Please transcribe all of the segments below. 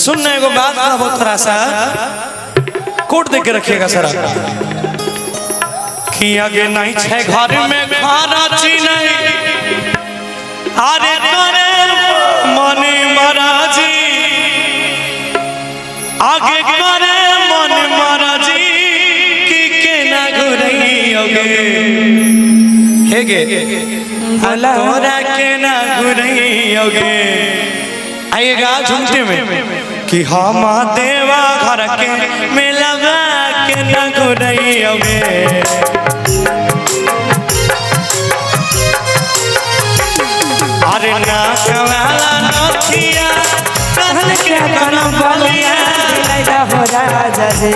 सुनने को बात का बहुत थोड़ा सा कोट दे के रखिएगा सर कि आगे नहीं छे घर में खाना ची नहीं अरे करे मन महाराजी आगे करे मन महाराजी कि के ना घुरई होगे हेगे तोरा के ना घुरई होगे आएगा झुमटे में कि हम देवा घर के मिलवा के ना घुरई होगे अरे ना कवाला नथिया कहल के कन बलिया दिलाइदा हो राजा जे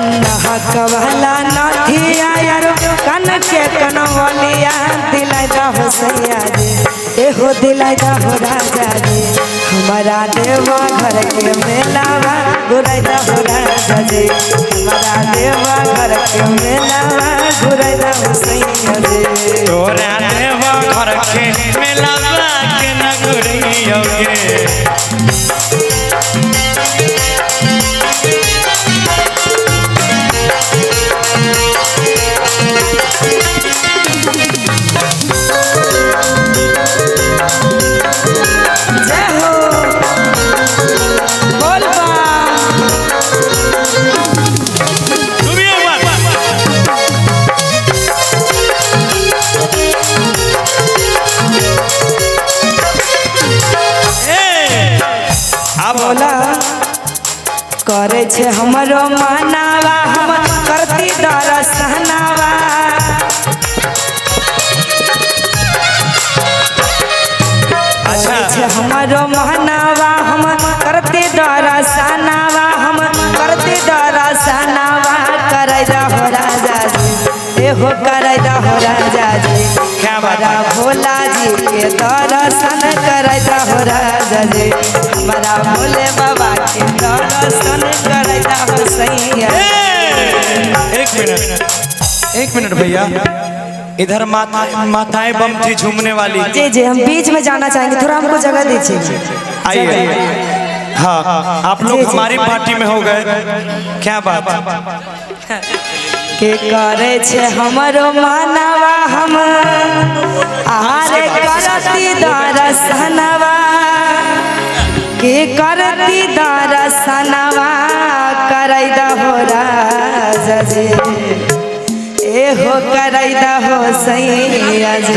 कवाला नथिया यार कन के कन बलिया दिलाइदा हो सैया जे एहो दिलाइदा हो राजा जे हमारा देवा घर के मेलावा घुराइदा हो राजा जे हमारा देवा घर के मेलावा घुराइदा हो सैया जे तोरा देवा घर के मेलावा के ना घुरई होगे करे छे हमरो मानावा हम करती दरसनावा अच्छा छे हमरो मानावा हम करती दरसनावा हम करती दरसनावा करैदा हो राजा जी एहो करैदा हो राजा जी क्या बड़ा भोला जी के दर्शन करैदा हो राजा जी हमारा भोले बाबा के दर्शन करैदा हो सैया एक मिनट भैया इधर माताएं बम थी झूमने वाली जी जी हम बीच में जाना चाहेंगे थोड़ा हमको जगह दीजिए आइए हाँ आप लोग हमारी पार्टी में हो गए क्या बात के करे छे हमरो मानवा हम आरे करती दर्शनवा के करती दर्शनवा करैदा हो राजा जी एहो करैदा हो सैया जी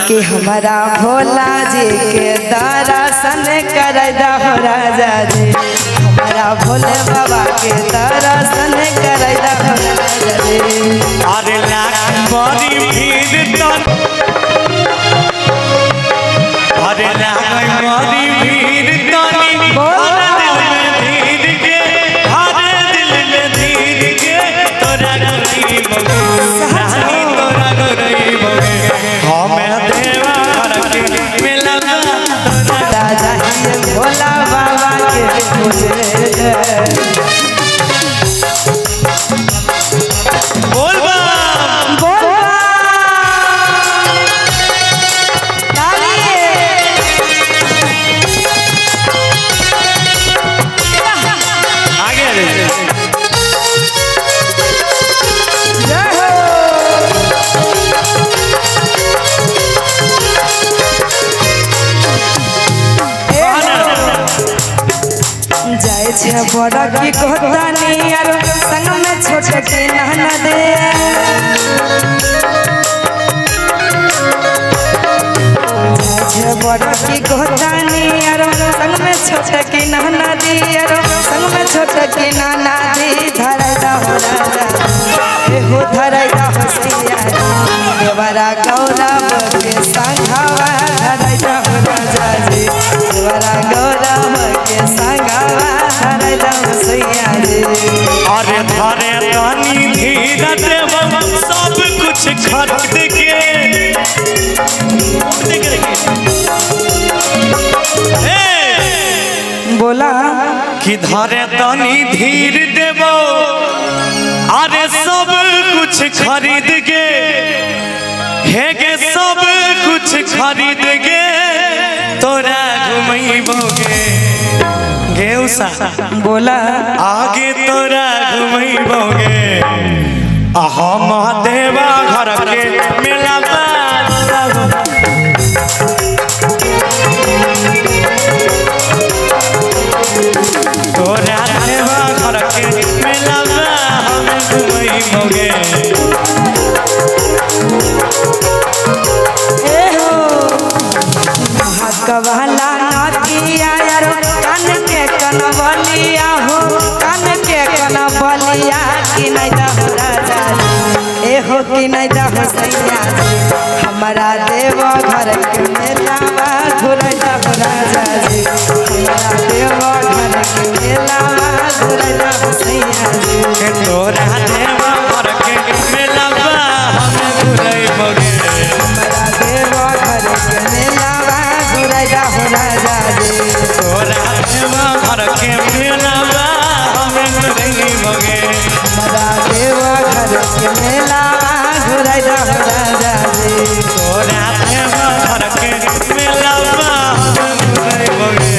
कि हमारा भोला जी के दर्शन करैदा हो राजा जी हमारा भोले बाबा के दर्शन करैदा हो राजा जी अरे लाख बड़ी भीड़ अरे लाख बड़ी भीड़ भोला बाबा के बोल छे बड़ा की कोतानी यार संग में छोटे की ननद छे बड़ा की कोतानी यार संग में छोटे की ननद यार संग में छोटे की ननद धरैदा हो राजा एहो धरैदा हो सैया देवरा गौरव के संघवा धरैदा हो राजा जी देवरा गौरव के संघवा अरे धरे तनी धीरज सब कुछ खरीद के बोला कि धरे तनी धीर देवो अरे सब कुछ खरीद के हे गे सब कुछ खरीद गे तोरा घुमैबोगे गे उषा बोला आगे तोरा घुमैबोगे हम देवा घर के मेला तोरा देवा घर के मेला हम घुमैबोगे कवाला नातिया यारो कान के कनवलिया हो कान के कनवलिया कि नहीं दहो राजा ए हो कि नहीं दहो सैया हमारा देव घर के मेलावा घुरई दहो राजा जी हमारा देव घर के मेलावा घुरई दहो सैया जी तोरा देवा घर के मेलावा हम घुमैबोगे हमारा देव घर के मेलावा घुरई दहो राजा जी तोरा देवा घर के मेलावा हम घुमैबोगे हमारा देव घर के मेलावा घुरई दहो राजा जी तोरा देवा घर के मेलावा हम घुमैबोगे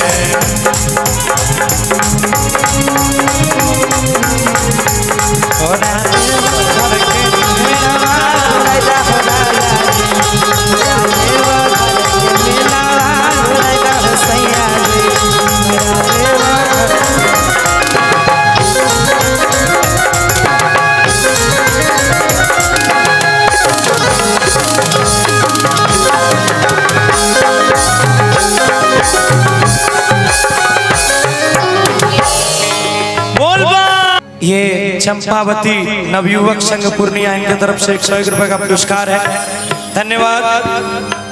तोरा देवा घर के मेलावा घुरई दहो राजा जी हमारा देव घर के मेलावा घुरई दहो सैया जी हमारा देव घर ये चंपावती नवयुवक संघ पूर्णिया इनके तरफ से 101 रुपए का पुरस्कार है। धन्यवाद।